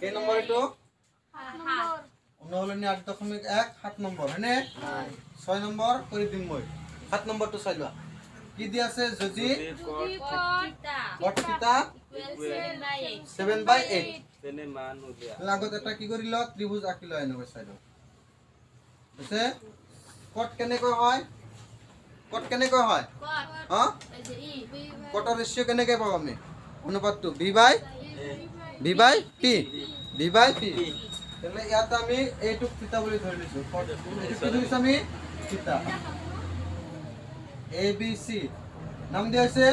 কেই নম্বৰ এইটো 8.1 7 নম্বৰ হয়নে 6 নম্বৰ কৰি দিম মই 7 নম্বৰটো চাই লোৱা কি দি আছে যদি cot θ 7/8 তেনে মান উলিয়া লাগত এটা কি কৰি ল ত্ৰিভুজ আঁকি ল এনেকৈ চাই ল আছে cot কেনেকৈ হয় হা cot ৰ ৰেশিও কেনেকৈ পাম আমি অনুপাতটো b/p তেনে ইয়াত আমি এইটো θ বুলি ধৰি লৈছো এইটো কি ধৰিছো আমি θ ABC নাম দিয়া আছে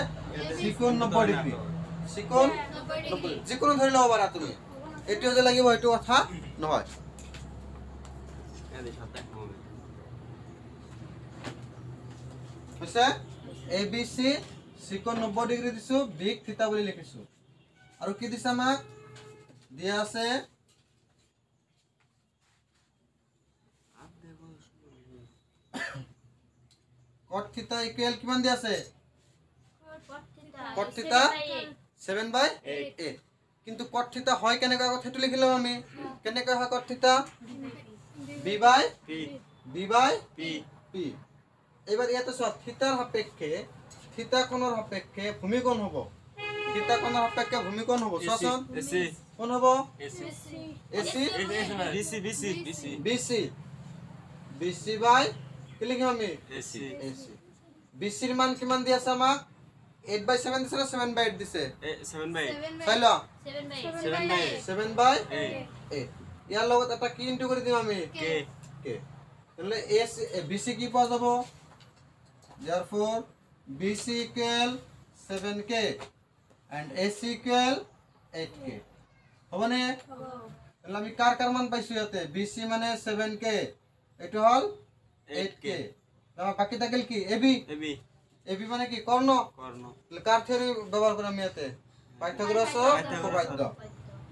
চিকোণ 90 ডিগ্ৰী চিকোণ 90 যিকোনো ধৰি লব পাৰা তুমি এটো যে লাগিব এটো কথা নহয় হৈছে ABC চিকোণ 90 ডিগ্ৰী দিছো বিগ θ বুলি লিখিছো আৰু কি দিছে আমাক দিয়া আছে cot θ ইকুৱেল কিমান দিয়া আছে cot θ 7/8 কিন্তু cot θ হয় কেনেকৈ কথা হেতু লিখিলো আমি কেনেকৈ হয় cot θ b/p এবাৰ ইয়াতে চোৱা থিতাৰ সাপেক্ষে থিতা কোণৰ সাপেক্ষে ভূমিকোণ হ'ব থিতা কোণৰ সাপেক্ষে ভূমিকোণ হ'ব চোৱাচোন এসি কোণ হ'ব এসি BC বাই কি লিখিম আমি এসি BC ৰ মান কিমান দি আছে আমাক 8/7 দিছে না 7/8 দিছে 7/8 চাই ল 7/8 7/8 ইয়াৰ লগত এটা কি ইনটু কৰি দিম আমি k তাহলে BC কি পাওয়া যাব therefore BC equal 7k and AC equal 8k হবনে তাহলে আমি কার মান পাইছো ইয়াতে BC মানে 7k এটো হল 8k তাহলে বাকি থাকিল কি AB মানে কি কর্ণ তাহলে কার থিওরি ব্যবহার করি আমি ইয়াতে পাইথাগোরাসের উপপাদ্য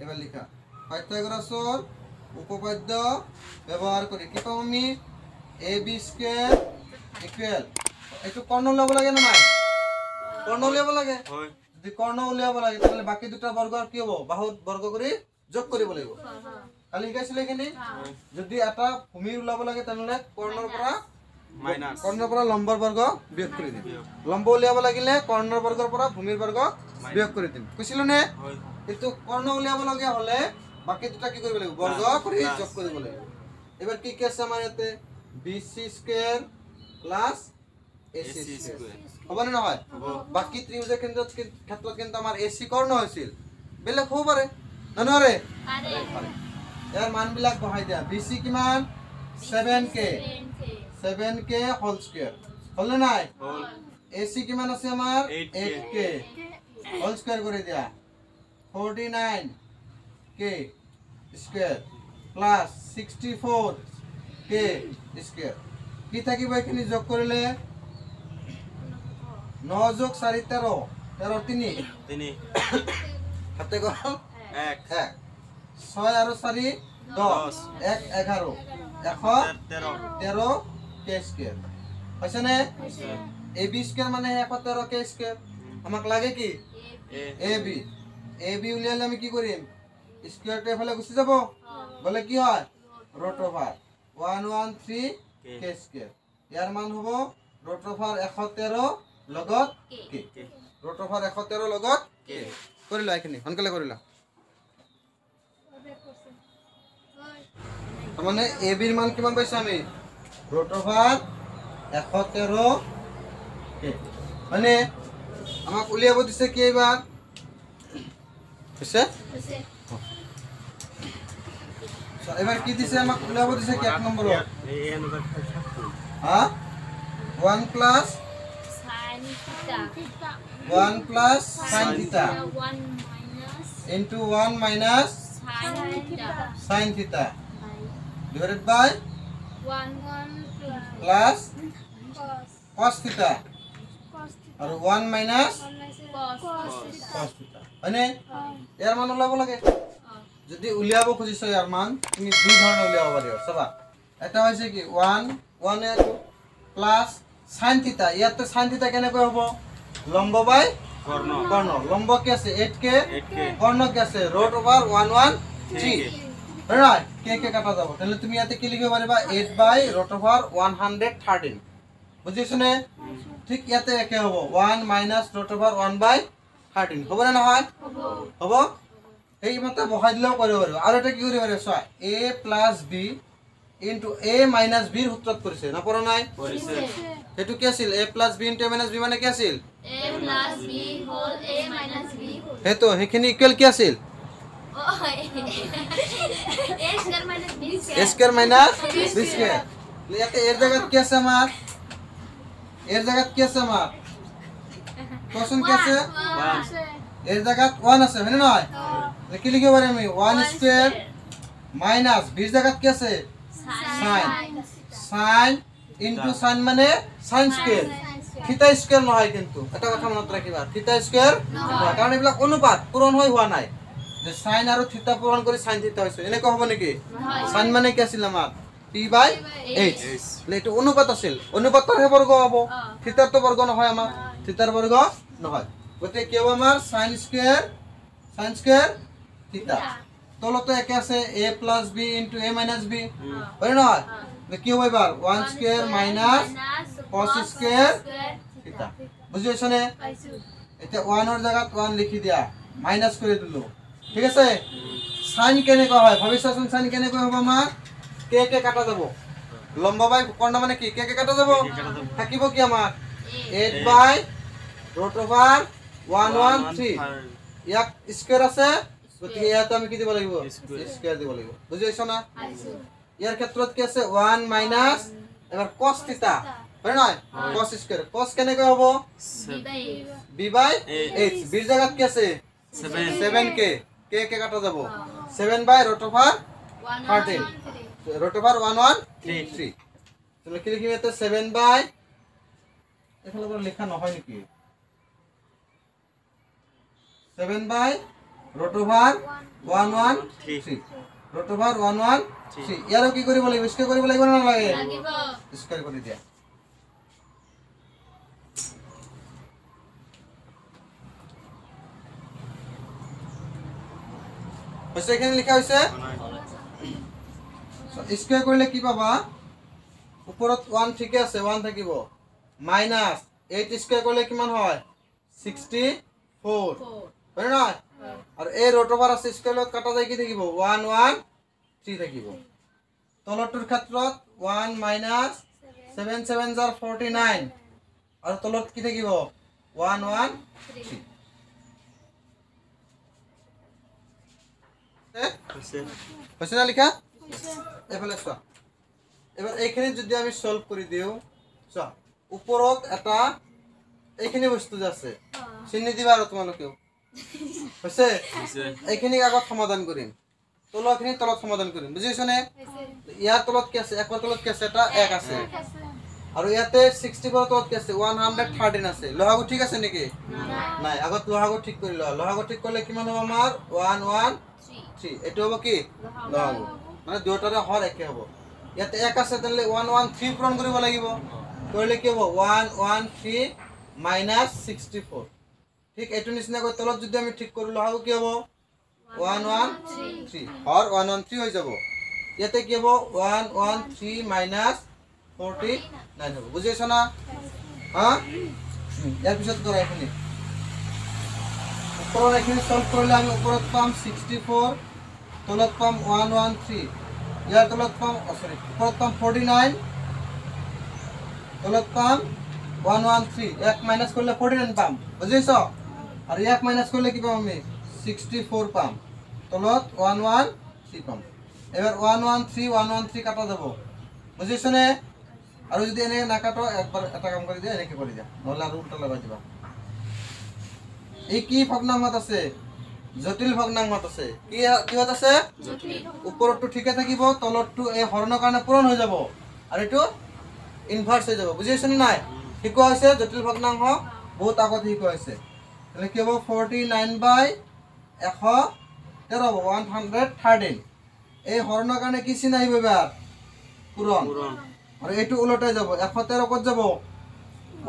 এবার লেখা পাইথাগোরাসের উপপাদ্য ব্যবহার করি কি পাবো আমি AB স্কয়ার ইকুয়াল এটো কর্ণ উলিয়াব লাগে না নাই কর্ণ উলিয়াব লাগে হয় যদি কর্ণ উলিয়াব লাগে তাহলে বাকি দুটা বর্গ কি হবে বাহুত বর্গ কৰি যোগ কৰিব লাগিব খালি শিকাইছিল এখানে যদি এটা ভূমি উলিয়াব লাগে তাহলে কৰ্ণৰ পৰা মাইনাস কৰ্ণৰ পৰা লম্বৰ বৰ্গ বিয়োগ কৰি দিম লম্ব উলিয়াব লাগিলে কৰ্ণৰ বৰ্গৰ পৰা ভূমিৰ বৰ্গ বিয়োগ কৰি দিম কৈছিল নে কিন্তু কৰ্ণ উলিয়াব লাগে হলে বাকি দুটা কি কৰিব লাগিব বৰ্গ কৰি যোগ কৰিব লাগিব এবাৰ কি কি আছে আমাৰ ইয়াতে BC square plus AC square হবে না হয় বাকি ত্ৰিভুজেৰ ক্ষেত্ৰত কিন্তু আমাৰ AC কৰ্ণ হৈছিল বেলেগ হ'ব পাৰে ননৰে ইয়াৰ মান বিলাক বহাই দিয়া BC কিমান 7k হোল স্কয়াৰ হল নাই AC কিমান আছে আমাৰ 8k হোল স্কয়াৰ কৰি দিয়া 49k square plus 64k square কি থাকিব এখানে যোগ কৰিলে 9 যোগ 4 13 13 হাতে গল 1 6 আর 4 10 1 11 113 k স্কয়ার আছে না AB স্কয়ার মানে 113 k স্কয়ার আমাক লাগে কি AB উলিয়ালে আমি কি কৰিম স্কয়ারটা এফালে গুছি যাব বলে কি হয় রুট ওভার 113 k স্কয়ার ইয়ার মান হবো রুট ওভার 113 লগত k রুট ওভার 113 লগত k কৰি ল এখিনি হনকলে কৰি ল মানে AB এৰ মান কিমান পাইছো আমি ৰুট ওভাৰ 113 k মানে আমাক উলিয়াব দিছে কি এবাৰ হৈছে এবাৰ কি দিছে আমাক উলাব দিছে কি 1 নম্বৰ হ্যাঁ 1 plus sin theta into 1 minus sin theta divided by 1 plus cos theta और 1 minus cos theta মানে ইয়াৰ মান উলাব লাগে যদি উলিয়াব খুজিছ ইয়াৰ মান তুমি দুই ধৰণে উলিয়াব পাৰিবা চাবা এটা হৈছে কি 1 প্লাস sin θ ইয়াতে sin θ কেনেকৈ হ'ব লম্ব বাই কর্ণ কর্ণ লম্ব কি আছে 8k 8k কর্ণ কি আছে রুট ওভার 113 রাইট কে কে কাটা যাব তাহলে তুমি ইয়াতে কি লিখবে পারবা 8 বাই রুট ওভার 113 বুঝিছ নে ঠিক ইয়াতে একে হ'ব 1 মাইনাস রুট ওভার 1 বাই 13 হ'ব না নহয় হ'ব এই মতে বহাই দিলেও কৰিব পাৰিব আৰু এটা কি কৰিব পাৰিব চোৱা a plus b into a minus b ৰ সূত্ৰত কৰিছে না পৰা নাই পরিছে সেইটো কি আছিল a plus b into a minus b মানে কি আছিল A plus B whole A minus B whole. হেতো সেইখিনি ইকুৱেল কি আছিল Oh, A square minus B a square. Square minus b square ইয়াতে এর জায়গাত কি আছে আমার এর জায়গাত কি আছে আমার কোশ্চেন কি আছে এর জায়গাত 1 আছে মানে নয় কি লিখব পারি আমি 1 স্কয়ার মাইনাস b এর জায়গাত কি আছে sin sin ইনটু sin মানে sin স্কয়ার থিটা স্কয়ার নহয় কিন্তু এটা কথা মনত ৰাখিবা থিটা স্কয়াৰ নহয় কাৰণ এইবিলাক অনুপাত পূৰণ হৈ হোৱা নাই যে sin আৰু থিটা পূৰণ কৰি sin থিটা হৈছে এনে কব নেকি sin মানে কি আছিল আমাৰ p বাই h লেটো অনুপাত আছিল অনুপাতৰ হে বৰ্গ হ'ব থিটাৰ তো বৰ্গ নহয় আমাৰ থিটাৰ বৰ্গ নহয় গতে কি হ'ব আমাৰ sin স্কয়াৰ থিটা তলতে একে আছে a plus b into a minus b হয় নহয় কি হ'ব এবাৰ 1 স্কয়ার মাইনাস cos স্কয়ার থিটা বুঝিছ নে এটা 1 এর জায়গাত 1 লিখি দিয়া মাইনাস করে দিলো ঠিক আছে sin কেনেকৈ হয় ভাবিছাচোন sin কেনেকৈ হ'ব আমাৰ কে কে কাটা যাব লম্ব বাই কৰ্ণ মানে কি কে কে কাটা যাব থাকিব কি আমাৰ 8 বাই √ ওভার 113 ইয়াক স্কয়ার আছে গতিকে ইয়াত আমি কি দিব লাগিব স্কয়ার দিব লাগিব বুঝিছ না ইয়াৰ ক্ষেত্ৰত কি আছে 1 মাইনাস এবাৰ cos থিটা হয় নহয় cos স্কয়ার cos কেনেকৈ হ'ব b বাই h b এর জায়গাত কি আছে 7k কে কে কাটা যাব 7 বাই √ ওভার 13 √ ওভার 113 তাহলে কি লিখিবে তো 7 বাই এখানে কোনো লেখা নহয় নেকি 7 বাই √ ওভার 113 √ ওভার 113 ইয়াৰো কি কৰিব লাগিব স্কয়াৰ কৰিব লাগিব না নালাগে স্কয়াৰ কৰি দিয়া হৈছে এখানে লিখা হৈছে স্কয়াৰ কৰিলে কি পাবা ওপৰত 1 ঠিকে আছে 1 থাকিব মাইনাস 8 স্কয়াৰ কৰিলে কিমান হয় 64 হয় না আৰু এই √ ওভাৰ আছে স্কয়াৰত কাটা যায় কি থাকিব 113 থাকিব তলটোৰ ক্ষেত্ৰত 1 মাইনাস 7 7 জাৰ 49 আৰু তলত কি থাকিব 113 হৈছে না লিখা এফালে চোৱা এবাৰ এইখিনি যদি আমি সলভ কৰি দিও চোৱা ওপৰত এটা এইখিনি বস্তু আছে চিনি দিবা আৰু তোমালোকেও হৈছে এইখিনি আগত সমাধান কৰিম তলখিনি তলত সমাধান কৰিম বুজিছ নে ইয়াৰ তলত কি আছে একৰ তলত কি আছে এটা 1 আছে আৰু ইয়াতে 64 তলত কি আছে 113 আছে লহাগু ঠিক আছে নেকি নাই আগত লহাগু ঠিক কৰি ল লহাগু ঠিক কৰিলে কিমান হ'ব আমাৰ 113 এটো হ'ব কি লহাগু মানে দুটাৰে হৰ একে হ'ব ইয়াতে 1 আছে তেলে 113 পূৰণ কৰিব লাগিব কৰিলে কি হ'ব 113 মাইনাস 64 ঠিক এটো নিচিনা কৈ তলত যদি আমি ঠিক কৰি লহাগু কি হ'ব 113 হর 113 হৈ যাব ইয়াতে কি হ'ব 113 মাইনাস 49 হ'ব বুজিছ না হ্যাঁ ইয়াৰ পিছত কৰা এখিনি ওপৰত এখিনি সলভ কৰিলে আমি ওপৰত পাম 64 তলত পাম 113 ইয়াৰ তলত পাম সৰি ওপৰত পাম 49 তলত পাম 113 এক মাইনাস কৰিলে 49 পাম বুজিছ আৰু এক মাইনাস কৰিলে কি পাম আমি 64 পাম তলত 113 পাম এবাৰ 113 কাটা যাব বুজিছ নে আৰু যদি এনে না কাটো একবাৰ এটা কাম কৰি দিয়া এনেকে কৰি দিয়া নহলে আৰু উল্টা লগাই দিবা এই কি ভগ্নাংশত আছে জটিল ভগ্নাংশত আছে কিহত আছে জটিল ওপৰটো ঠিকে থাকিব তলতটো এই হৰণৰ কাৰণে পূৰণ হৈ যাব আৰু এটো ইনভাৰ্স হৈ যাব বুজিছ নে নাই শিকোৱা হৈছে জটিল ভগ্নাংশ বহুত আগত শিকোৱা হৈছে তাহলে কি হ'ব 49 বাই 113 এই হৰণৰ কাৰণে কি চিন আহিব এবাৰ পূৰণ আৰু এটো উলটাই যাব 113 কত যাব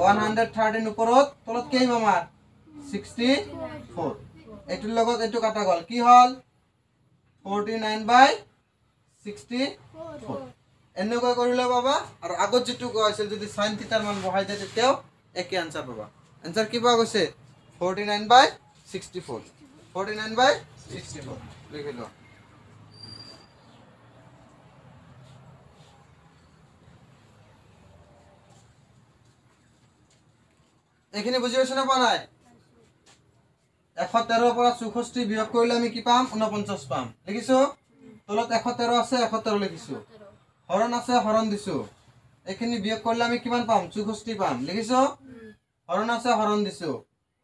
113 ওপৰত তলত কি আহিব আমাৰ 64 এটুৰ লগত এটু কাটা গল কি হল 49/64 এনেকৈ কৰিলে পাবা আৰু আগত যেটু কৈছিল যদি sin থিটাৰ মান বহাই দিয়ে তেতিয়াও একে আনসাৰ পাবা আনসাৰ কি পাওয়া গৈছে 49/64 49/64 লিখি লও এখানে বুঝি গৈছ না পা নাই 113 পৰা 64 বিয়োগ কৰিলে আমি কি পাম 49 পাম লিখিছো তলত 113 আছে 113 লিখিছো হৰণ আছে হৰণ দিছো এখানে বিয়োগ কৰিলে আমি কিমান পাম 64 পাম লিখিছো হৰণ আছে হৰণ দিছো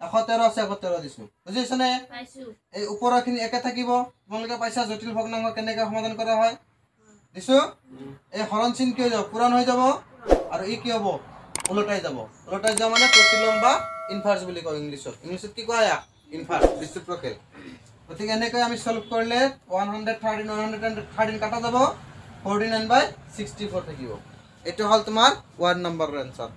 113 আছে 113 দিছো বুজিছ নে পাইছো এই ওপৰখিনি একে থাকিব তোমালোকে পাইছা জটিল ভগ্নাংশ কেনেকৈ সমাধান কৰা হয় দিছো এই হৰণ চিন কি হৈ যাব পূৰণ হৈ যাব আৰু ই কি হ'ব উলটাই যাব মানে প্ৰতিলম্ব বা ইনভাৰ্স বুলি কয় ইংলিছত কি কয় ইনভাৰ্স ৰেচিপ্ৰকেল গতিকে এনেকৈ আমি সলভ কৰিলে 113 কাটা যাব 49/64 থাকিব এটো হল তোমাৰ 1 নম্বৰৰ আনসাৰ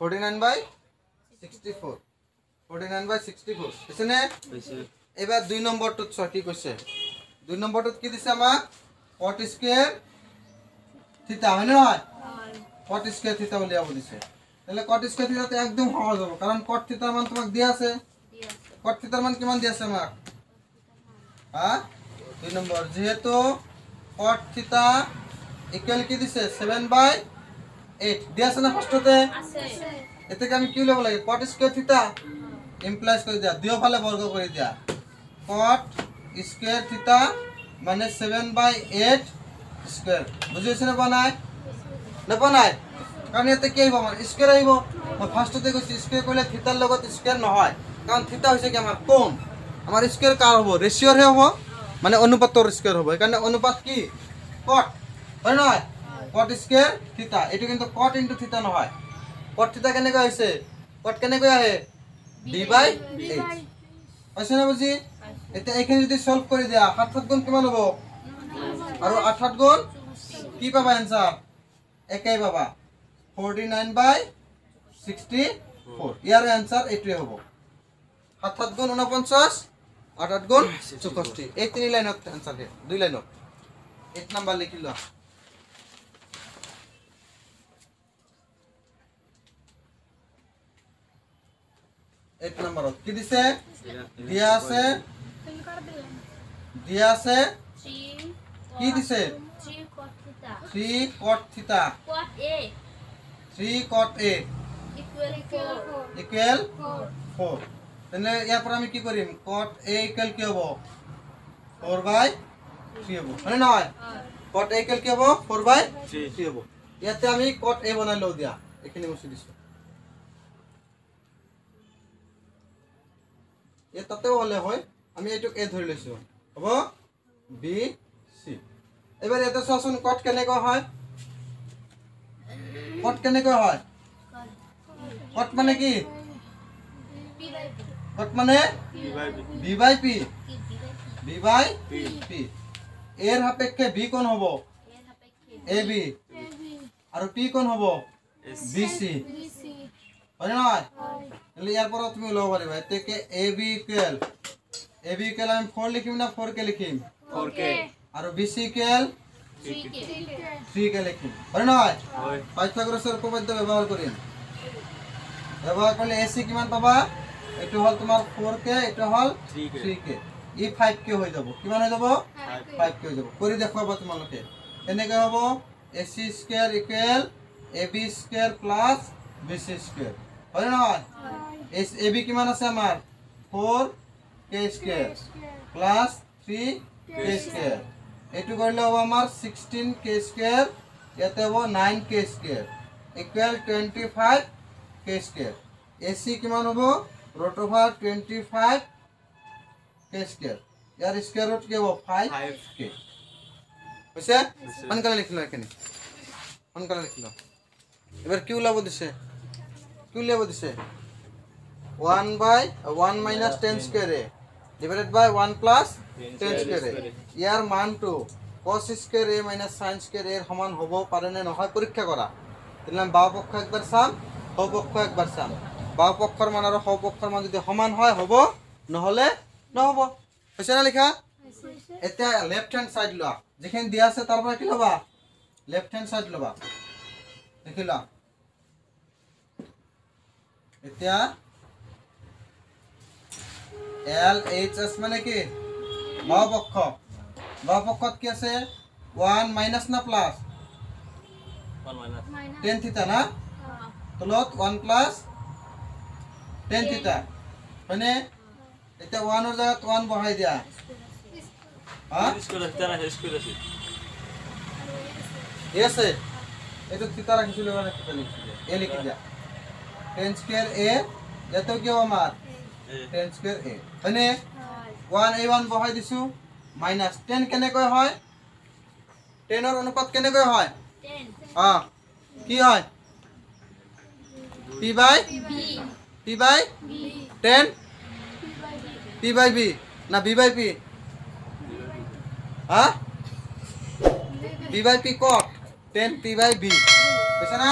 (49/64) এছনে হৈছে এবাৰ 2 নম্বৰটোত কি কৈছে 2 নম্বৰটোত কি দিছে আমাক cot স্কয়ার থিটা হয় না হয় cot স্কয়ার থিটা উলিয়াব দিছে তাহলে cot স্কয়ার থিটাতে একদম সহজ হ'ব কারণ cot থিটাৰ মান তোমাক দিয়া আছে cot থিটাৰ মান কিমান দিয়া আছে আমাক হ্যাঁ 2 নম্বৰ যেহেতু cot থিটা ইকুয়াল কি দিছে 7/8 দিয়া আছে না ফার্স্টতে আছে এটাকে আমি কি লব লাগে cot স্কয়ার থিটা ইমপ্লাইজ করে দিয়া দুই ফালে বর্গ করে দিয়া cot স্কয়ার থিটা মানে 7/8 স্কয়ার বুঝিছে না বানাই না বানাই কারণ এতে কি হইব আমার স্কয়ার হইব মই ফার্স্টতে কইছি স্কয়ার কইলে থিটার লগত স্কয়ার নহয় কারণ থিটা হইছে কি আমার কোণ আমার স্কয়ার কার হবো রেশিওর হে হবো মানে অনুপাতর স্কয়ার হবো এখানে অনুপাত কি cot হয় না cot স্কয়ার থিটা এটো কিন্তু cot ইনটু থিটা নহয় cot থিটা কেনেকৈ হইছে cot কেনেকৈ আহে b/h আছে না বুজি এটা এখানে যদি সলভ কৰি দিয়া 7 গুণ কিমান হ'ব আৰু 8 গুণ কি পাবা आंसर একাই পাবা 49/64 ইয়াৰ आंसर এটোই হ'ব 7 গুণ 49 8 গুণ 64 এই তিনি লাইনত आंसर হে দুই লাইনত 1 নাম্বার লিখি লোৱা 1 নম্বৰত কি দিছে দিয়া আছে 3 কি দিছে 3 cot theta 3 cot theta cot a 3 cot a equal 4 তেনে ইয়াৰ পৰা আমি কি কৰিম cot a ইকুয়াল কি হ'ব 4/3 হ'ব মানে নহয় cot a ইকুয়াল কি হ'ব 4/3 হ'ব ইয়াতে আমি cot a বনাই লও দিয়া এখিনি মুছি দিছো এ তাতেও হলে হয় আমি এটুক এ ধৰি লৈছো হ'ব b c এবাৰ এটা সসন cot কেনেকৈ হয় cot কেনেকৈ হয় cot মানে কি cot মানে b/p b/p এর সাপেক্ষে b কোণ হ'ব ab আৰু p কোণ হ'ব bc হয় না তাহলে ইয়ার পর তুমি লও পারিবা এতে ab ইকুয়াল আমি 4 লিখিম না 4 কে লিখিম 4k আর bc ইকুয়াল 3 কে লিখিম হয় না হয় পাইথাগোরাসের উপপাদ্য ব্যবহার করিম ব্যবহার করলে ac কিমান পাবা এটো হল তোমার 4k এটো হল 3k ই 5k হৈ যাব কিমান হৈ যাব 5k হৈ যাব কৰি দেখাবা তোমালোকে এনেকৈ হ'ব ac square equal ab square plus bc square হয় না এস এবি কিমান আছে আমার 4k square plus 3k square এটু করলে হবে আমার 16k স্কয়ার ইয়াতে হবে 9k square equal 25k square AC কিমান হবে √25k স্কয়ার ইয়ার স্কয়ার রুট কি হবে 5k হৈছে সোনকালে লিখিলো এখানে সোনকালে লিখিলো এবার কি উলাব দিছে 1 minus 10 square a divided by 1 plus 10 square a ইয়ার মানটো cos square a minus sin square a এর সমান হবো পারে না নহয় পরীক্ষা করা দিলাম বাম পক্ষ একবার সাম বাম পক্ষ একবার সাম বাম পক্ষৰ মান আৰু সম পক্ষৰ মান যদি সমান হয় হ'ব নহলে নহব হৈছে না লিখা এটা লেফট হ্যান্ড সাইড লোৱা যেখানে দিয়া আছে তাৰ পৰা কি লবা লেফট হ্যান্ড সাইড লবা দেখিলা এতিয়া এল এইচ এস মানে কি বাম পক্ষত কি আছে 1 মাইনাস না প্লাস 1 tan থিটা না তলত 1 প্লাস tan থিটা মানে এটা 1 এর জায়গাত 1 বহাই দিয়া হ্যাঁ স্কয়ার তারা স্কয়ার আছে এসে এটা থিটা রাখিছিল মানে থিটা লিখছিল এ লিখি দিয়া tan স্কয়ার a এত কি আমার tan স্কয়ার a মানে 1 a1 বহাই দিছো মাইনাস 10 কেনেকৈ হয় 10 এর অনুপাত কেনেকৈ হয় 10 হ্যাঁ কি হয় p by B 10 p by b না b by p হ্যাঁ b by p কত 10 p by b বুঝছ না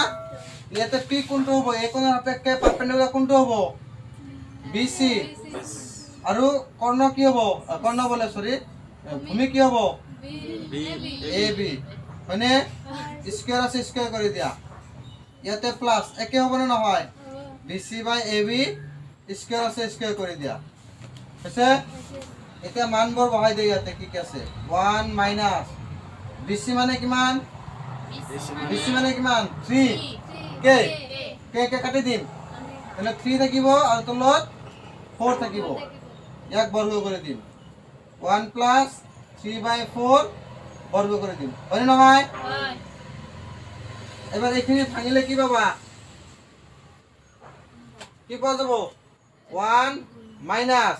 ইয়াতে p কোনটো হ'ব এই কোণৰ সাপেক্ষে পাৰপেন্ডিকুলাৰ কোনটো হ'ব bc আৰু কৰ্ণ কি হ'ব কৰ্ণ বলে সৰি ভূমি কি হ'ব ab মানে স্কয়াৰ আছে স্কয়াৰ কৰি দিয়া ইয়াতে প্লাস একে হ'ব না নহয় bc by ab স্কয়ার আছে স্কয়ার কৰি দিয়া আছে এটা মানবোৰ বহাই দিয়া ইয়াতে কি কি আছে 1 মাইনাস bc মানে কিমান bc মানে কিমান 3 কে কে কে কাটি দিম তাহলে 3 থাকিব আৰু তলত 4 থাকিব এক বর্গ করে দিম 1 প্লাস 3/4 বর্গ করে দিম হয় না ভাই এবার এখানে ভাঙিলে কি পাবা কি পাওয়া যাব 1 মাইনাস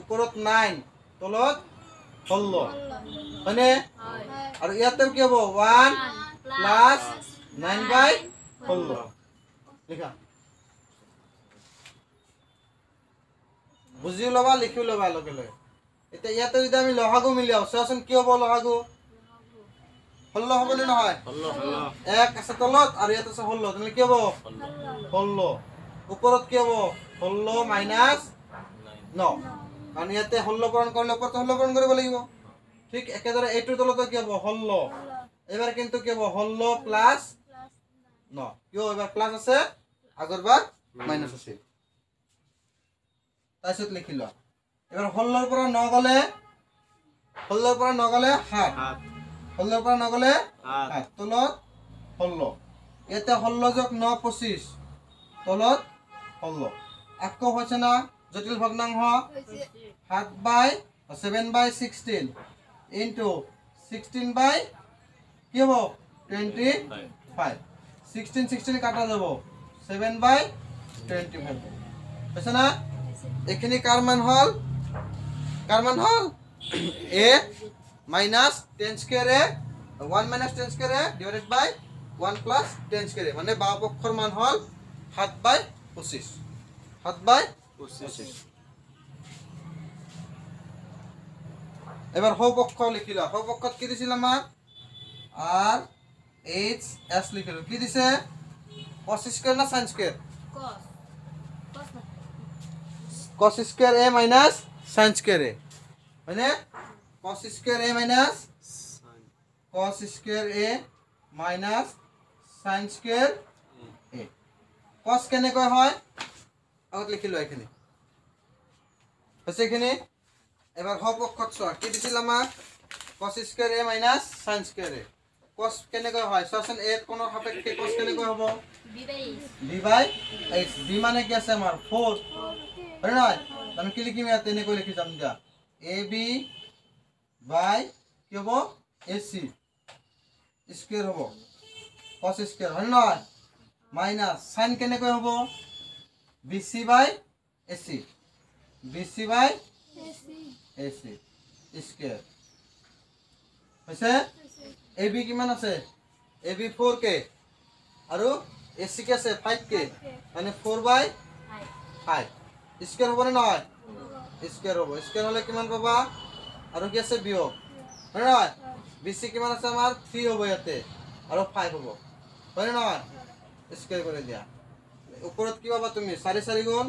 উপরত 9 তলত 16 মানে আর ইয়াতে কি হবে 1 প্লাস 9/16 লেখা বুঝিও লবা লিখিও লবা লগে লগে এটা ইয়াতে যদি আমি লহাগু মিলিয়াও চাচোন কি হ'ব লহাগু 16 হ'ব নে নহয় 16 এক আছে তলত আর ইয়াতে আছে 16 তাহলে কি হ'ব 16 উপরত কি হ'ব 16 মাইনাস 9 কারণ ইয়াতে 16 পূরণ করলে উপরতে 16 পূরণ কৰিব লাগিব ঠিক একেদৰে এইটোৰ তলত কি হ'ব 16 এবাৰ কিন্তু কি হ'ব 16 প্লাস 9 কিয় এবাৰ প্লাস আছে আগৰবাৰ মাইনাস আছে তাইছত লিখিলো এবাৰ 16 ৰ পৰা 9 গলে 16 ৰ পৰা 9 গলে 7 16 ৰ পৰা 9 গলে 7 তলত 16 ইয়াতে 16 যোগ 9 25 তলত 16 আকৌ হৈছে না জটিল ভগ্নাংশ 7/16 ইনটু 16 বাই কি হ'ব 25 16 কাটা যাব 7/25 বুঝছ না এখানে কার মান হল a minus 10 square a 1 minus 10 square a divided by 1 plus 10 square a মানে বাম পক্ষৰ মান হল 7/25 7/25 এবার হো পক্ষ লিখিলা হো পক্ষত কি দিছিল আমাক আর এইচ এস লিখিলো কি দিছে cos স্কয়ার না sin square cos square a minus sin square a মানে cos square a minus sin square a cos কেনেকৈ হয় আগত লিখিলো এখানে আছে এখানে এবার হ পক্ষত চোৱা কি দিছিল আমাক cos square a minus sin square a cos কেনেকৈ হয় চোৱাচোন a কোণৰ সাপেক্ষে cos কেনেকৈ হ'ব b by h b মানে কি আছে আমাৰ 4 হয় নহয় আমি কি লিখিম ইয়াত এনেকৈ লিখি যাম দিয়া ab by কি হ'ব ac স্কয়ার হ'ব cos স্কয়ার হয় নহয় মাইনাস sin কেনেকৈ হ'ব bc by ac AC square হইছে AB কিমান আছে AB 4k আৰু AC কি আছে 5k মানে 4/5 স্কয়ার হ'ব নে নহয় স্কয়ার হ'ব স্কয়ার হলে কিমান পাবা আৰু কি আছে বিয়োগ হয় নে নহয় BC কিমান আছে আমাৰ 3 হ'ব ইয়াতে আৰু 5 হ'ব হয় নে নহয় স্কয়াৰ কৰি দিয়া ওপৰত কি পাবা তুমি 4 4 গুণ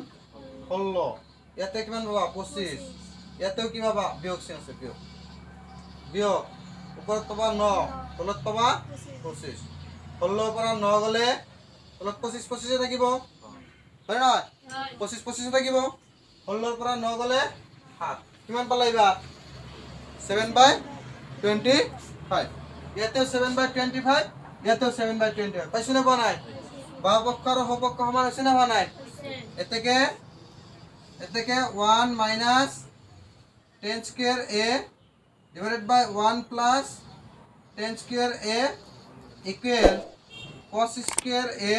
16 ইয়াতে কিমান পাবা 25 ইয়াতেও কি পাবা বিয়োগ চিন আছে বিয়োগ বিয়োগ ওপৰত পাবা 9 তলত পাবা 25 16 পৰা 9 গলে তলত 25 25 থাকিব হয় নে নহয় 25 25 থাকিব 16 পৰা 9 গলে 7 কিমান পালা এবাৰ 7/25 ইয়াতেও 7/25 ইয়াতেও 7/25 পাইছো না বনাই বাম পক্ষ আৰু সোঁ পক্ষ সমান হৈছে না বনাই এতেকে 1 minus 10 square a divided by 1 plus 10 square a equal cos square a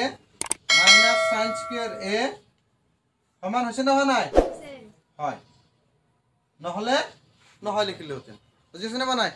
minus sin square a সমান হৈছে না নাই হয় নহলে নহয় লিখিলে হতেন বুজিছ না নাই